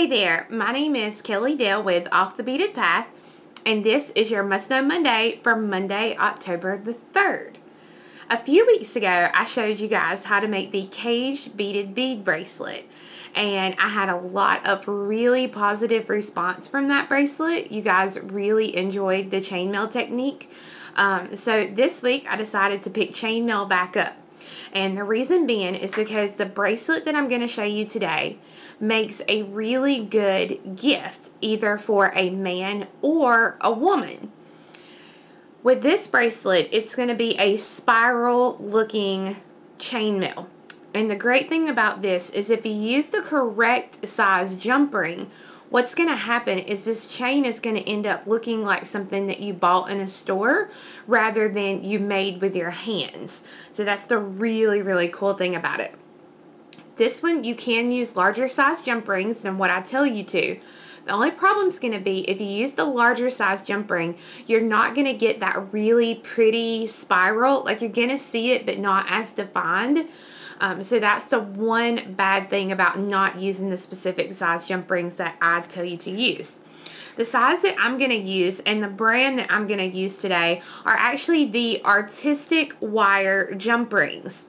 Hey there, my name is Kelly Dale with Off the Beaded Path, and this is your Must Know Monday for Monday, October the 3rd. A few weeks ago, I showed you guys how to make the caged beaded bead bracelet, and I had a lot of really positive response from that bracelet. You guys really enjoyed the chainmail technique. So this week, I decided to pick chainmail back up. And the reason being is because the bracelet that I'm going to show you today makes a really good gift either for a man or a woman. With this bracelet, it's going to be a spiral looking chainmail. And the great thing about this is if you use the correct size jump ring, what's going to happen is this chain is going to end up looking like something that you bought in a store rather than you made with your hands. So that's the really cool thing about it. This one, you can use larger size jump rings than what I tell you to. The only problem is going to be if you use the larger size jump ring, you're not going to get that really pretty spiral. Like, you're going to see it but not as defined. So that's the one bad thing about not using the specific size jump rings that I tell you to use. The size that I'm going to use and the brand that I'm going to use today are actually the artistic wire jump rings.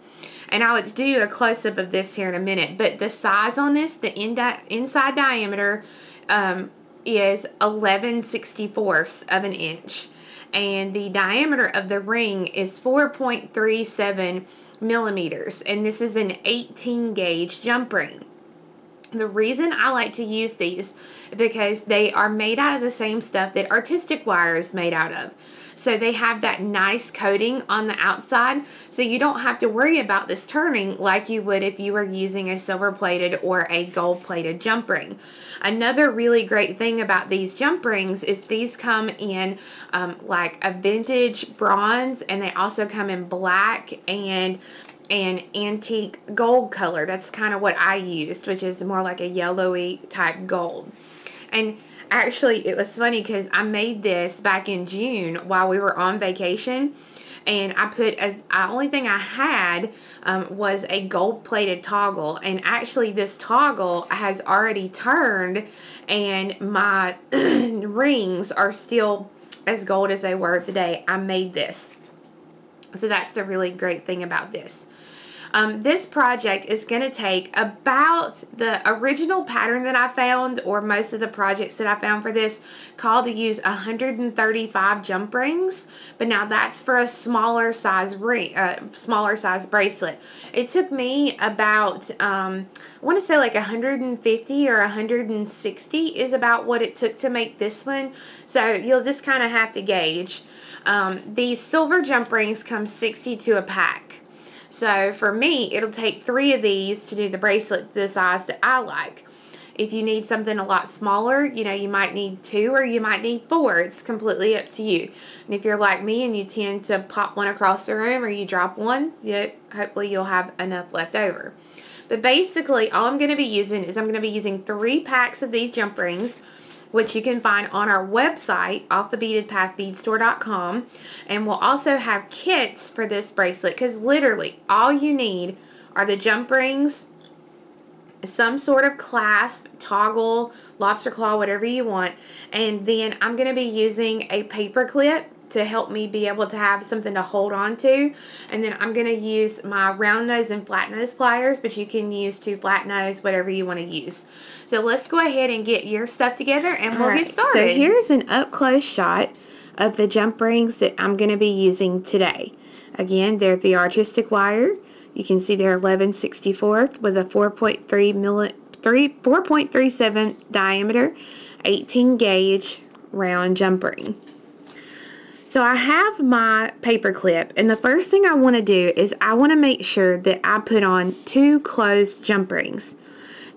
And I'll do a close-up of this here in a minute. But the size on this, the inside diameter is 11/64 of an inch. And the diameter of the ring is 4.37 millimeters, and this is an 18 gauge jump ring. The reason I like to use these is because they are made out of the same stuff that artistic wire is made out of. So they have that nice coating on the outside, so you don't have to worry about this turning like you would if you were using a silver plated or a gold plated jump ring. Another really great thing about these jump rings is these come in like a vintage bronze, and they also come in black and an antique gold color. That's kind of what I used, which is more like a yellowy type gold. And actually, it was funny because I made this back in June while we were on vacation, and I put the only thing I had was a gold plated toggle, and actually this toggle has already turned and my rings are still as gold as they were the day I made this. So that's the really great thing about this. This project is going to take about the original pattern that I found, or most of the projects that I found for this, called to use 135 jump rings, but now that's for a smaller size ring, smaller size bracelet. It took me about, I want to say like 150 or 160 is about what it took to make this one, so you'll just kind of have to gauge. These silver jump rings come 62 a pack. So for me, it'll take 3 of these to do the bracelet the size that I like. If you need something a lot smaller, you know, you might need 2 or you might need 4. It's completely up to you. And if you're like me and you tend to pop one across the room or you drop one, hopefully you'll have enough left over. But basically, all I'm going to be using is I'm going to be using 3 packs of these jump rings, which you can find on our website, offthebeadedpathbeadstore.com. And we'll also have kits for this bracelet, because literally all you need are the jump rings, some sort of clasp, toggle, lobster claw, whatever you want. And then I'm going to be using a paper clip to help me be able to have something to hold on to. And then I'm going to use my round nose and flat nose pliers, but you can use 2 flat nose, whatever you want to use. So let's go ahead and get your stuff together and we'll get started. So here's an up close shot of the jump rings that I'm going to be using today. Again, they're the artistic wire. You can see they're 11/64 with a 4.37 diameter, 18 gauge round jump ring. So I have my paper clip, and the first thing I want to do is I want to make sure that I put on 2 closed jump rings.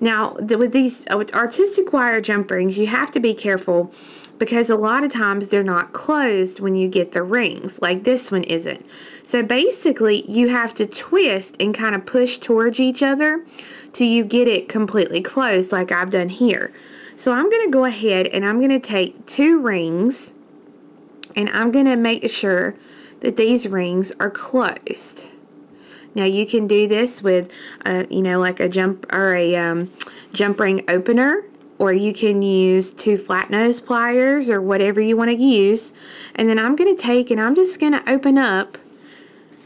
Now, with these artistic wire jump rings, you have to be careful because a lot of times they're not closed when you get the rings, like this one isn't. So basically, you have to twist and kind of push towards each other till you get it completely closed, like I've done here. So I'm going to go ahead and I'm going to take 2 rings, and I'm going to make sure that these rings are closed. Now you can do this with, you know, like a jump ring opener, or you can use 2 flat nose pliers or whatever you want to use. And then I'm going to take and I'm just going to open up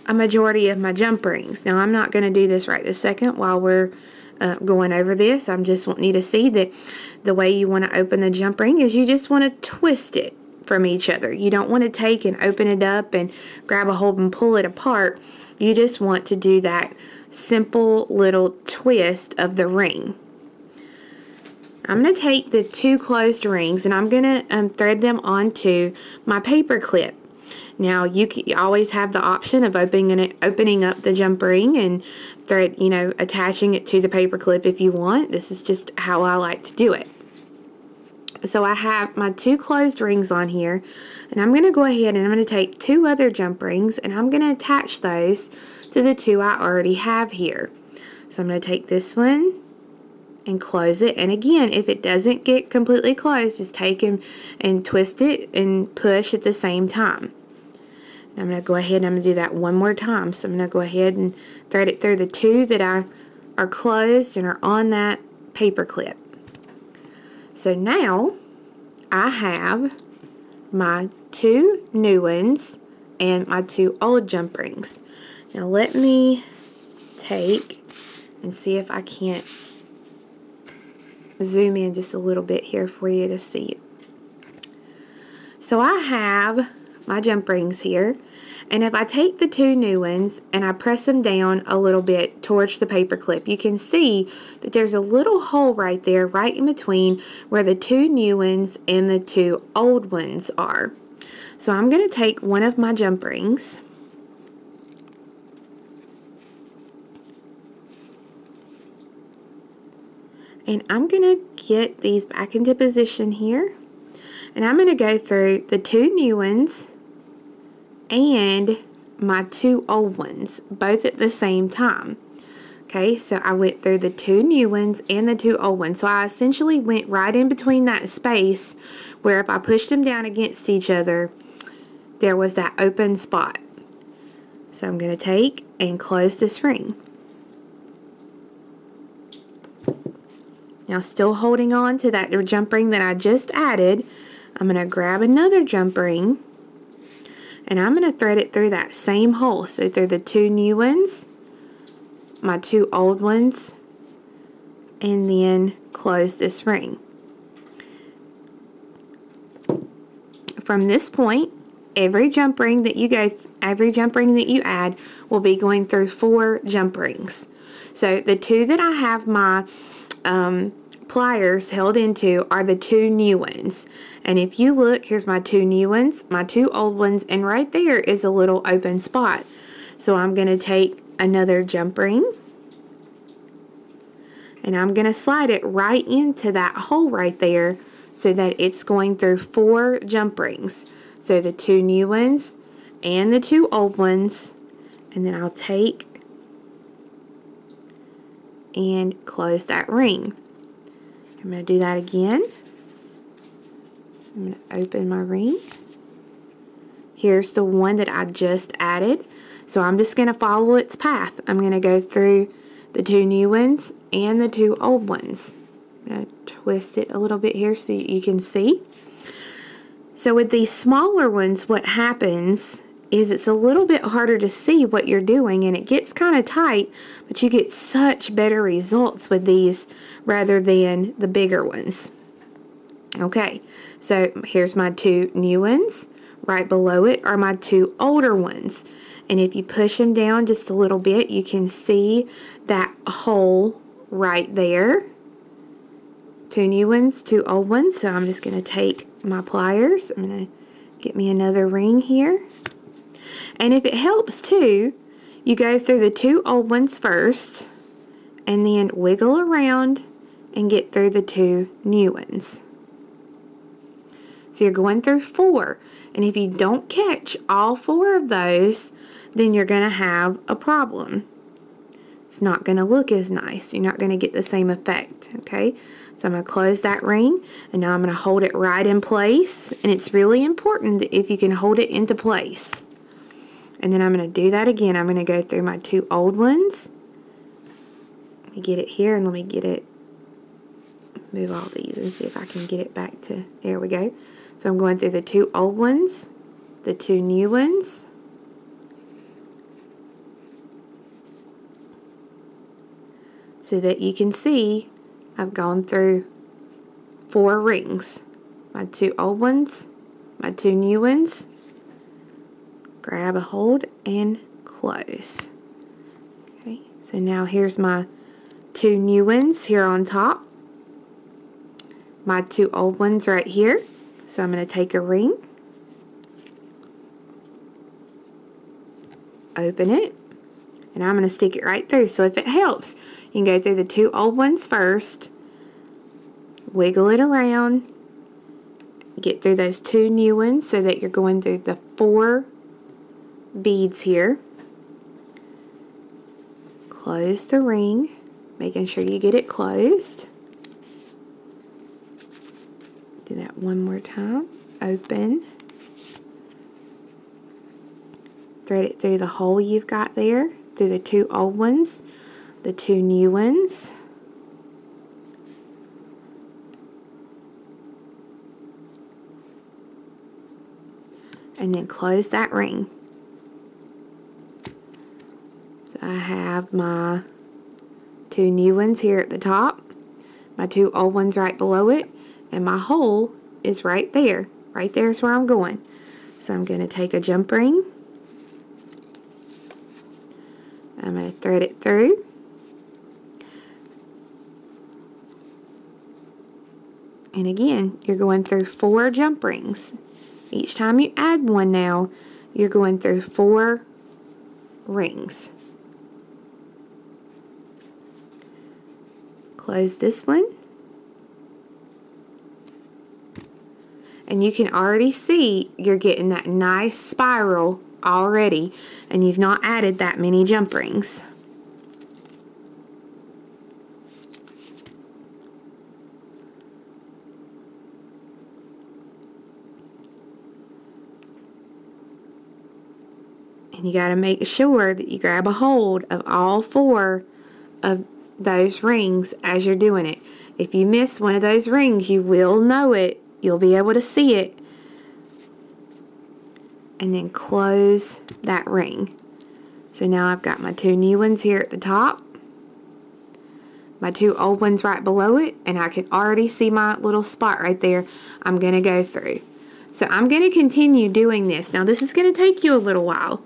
a majority of my jump rings. Now I'm not going to do this right this second while we're going over this. I'm just wanting you to see that the way you want to open the jump ring is you just want to twist it from each other. You don't want to take and open it up and grab a hold and pull it apart. You just want to do that simple little twist of the ring. I'm going to take the 2 closed rings and I'm going to thread them onto my paper clip. Now you always have the option of opening up the jump ring and attaching it to the paper clip if you want. This is just how I like to do it. So I have my 2 closed rings on here, and I'm going to go ahead and I'm going to take 2 other jump rings and I'm going to attach those to the 2 I already have here. So I'm going to take this one and close it, and again, if it doesn't get completely closed, just take and twist it and push at the same time. And I'm going to go ahead and I'm going to do that one more time. So I'm going to go ahead and thread it through the 2 that are closed and are on that paper clip. So now I have my 2 new ones and my 2 old jump rings. Now let me take and see if I can't zoom in just a little bit here for you to see it. So I have my jump rings here, and if I take the 2 new ones and I press them down a little bit towards the paper clip, you can see that there's a little hole right there, right in between where the 2 new ones and the 2 old ones are. So I'm going to take one of my jump rings and I'm going to get these back into position here, and I'm going to go through the 2 new ones and my 2 old ones, both at the same time. Okay, so I went through the 2 new ones and the 2 old ones. So I essentially went right in between that space where if I pushed them down against each other, there was that open spot. So I'm going to take and close this ring. Now, still holding on to that jump ring that I just added, I'm going to grab another jump ring and I'm going to thread it through that same hole. So through the 2 new ones, my 2 old ones, and then close this ring. From this point, every jump ring that you add will be going through 4 jump rings. So the 2 that I have my pliers held into are the 2 new ones. And if you look, here's my 2 new ones, my 2 old ones, and right there is a little open spot. So I'm going to take another jump ring and I'm going to slide it right into that hole right there so that it's going through 4 jump rings. So the 2 new ones and the 2 old ones, and then I'll take and close that ring. I'm going to do that again. I'm going to open my ring. Here's the one that I just added. So I'm just going to follow its path. I'm going to go through the 2 new ones and the 2 old ones. I'm going to twist it a little bit here so you can see. So with these smaller ones, what happens is it's a little bit harder to see what you're doing and it gets kind of tight, but you get such better results with these rather than the bigger ones. Okay, so here's my 2 new ones. Right below it are my 2 older ones. And if you push them down just a little bit, you can see that hole right there. 2 new ones, 2 old ones. So I'm just going to take my pliers. I'm going to get me another ring here. And if it helps too, you go through the 2 old ones first and then wiggle around and get through the 2 new ones. So you're going through 4. And if you don't catch all 4 of those, then you're going to have a problem. It's not going to look as nice. You're not going to get the same effect, okay? So I'm going to close that ring, and now I'm going to hold it right in place. And it's really important if you can hold it into place. And then I'm going to do that again. I'm going to go through my 2 old ones. Let me get it here, and let me get it move all these and see if I can get it back to, there we go. So I'm going through the 2 old ones, the 2 new ones, so that you can see I've gone through 4 rings. My 2 old ones, my 2 new ones, grab a hold and close. Okay, so now here's my 2 new ones here on top, my 2 old ones right here. So I'm going to take a ring, open it, and I'm going to stick it right through. So if it helps, you can go through the 2 old ones first, wiggle it around, get through those 2 new ones so that you're going through the 4 beads here. Close the ring, making sure you get it closed. Do that one more time. Open. Thread it through the hole you've got there, through the 2 old ones, the 2 new ones. And then close that ring. So I have my 2 new ones here at the top, my 2 old ones right below it, and my hole is right there. Right there is where I'm going. So I'm going to take a jump ring. I'm going to thread it through. And again, you're going through 4 jump rings. Each time you add one now, you're going through 4 rings. Close this one. And you can already see you're getting that nice spiral already, and you've not added that many jump rings. And you got to make sure that you grab a hold of all 4 of those rings as you're doing it. If you miss one of those rings, you will know it. You'll be able to see it. And then close that ring. So now I've got my 2 new ones here at the top, my 2 old ones right below it, and I can already see my little spot right there I'm going to go through. So I'm going to continue doing this. Now this is going to take you a little while,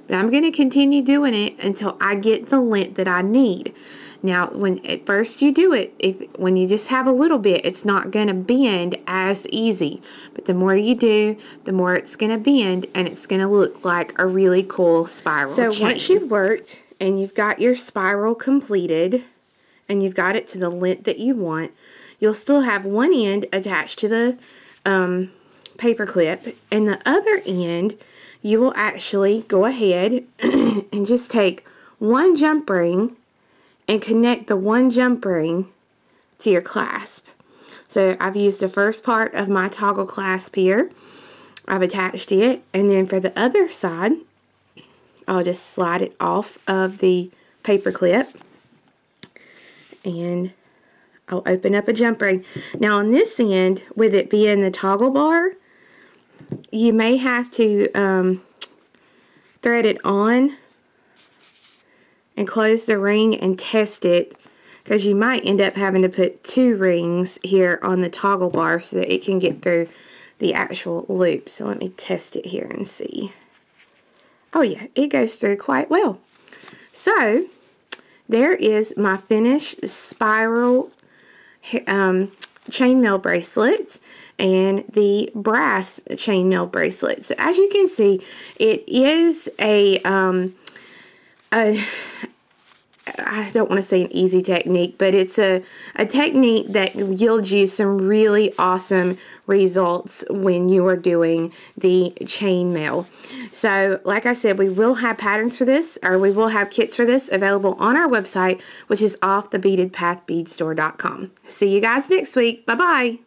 but I'm going to continue doing it until I get the length that I need. Now, when at first you do it, when you just have a little bit, it's not going to bend as easy. But the more you do, the more it's going to bend, and it's going to look like a really cool spiral chain. So once you've worked and you've got your spiral completed, and you've got it to the length that you want, you'll still have one end attached to the paper clip, and the other end, you will actually go ahead and just take 1 jump ring and connect the 1 jump ring to your clasp. So I've used the first part of my toggle clasp here. I've attached it, and then for the other side, I'll just slide it off of the paper clip, and I'll open up a jump ring. Now on this end, with it being the toggle bar, you may have to thread it on and close the ring and test it, because you might end up having to put 2 rings here on the toggle bar so that it can get through the actual loop. So let me test it here and see. Oh yeah, it goes through quite well. So there is my finished spiral chainmail bracelet and the brass chainmail bracelet. So as you can see, it is I don't want to say an easy technique, but it's a technique that yields you some really awesome results when you are doing the chainmail. So like I said, we will have patterns for this, or we will have kits for this available on our website, which is offthebeadedpathbeadstore.com. See you guys next week. Bye-bye.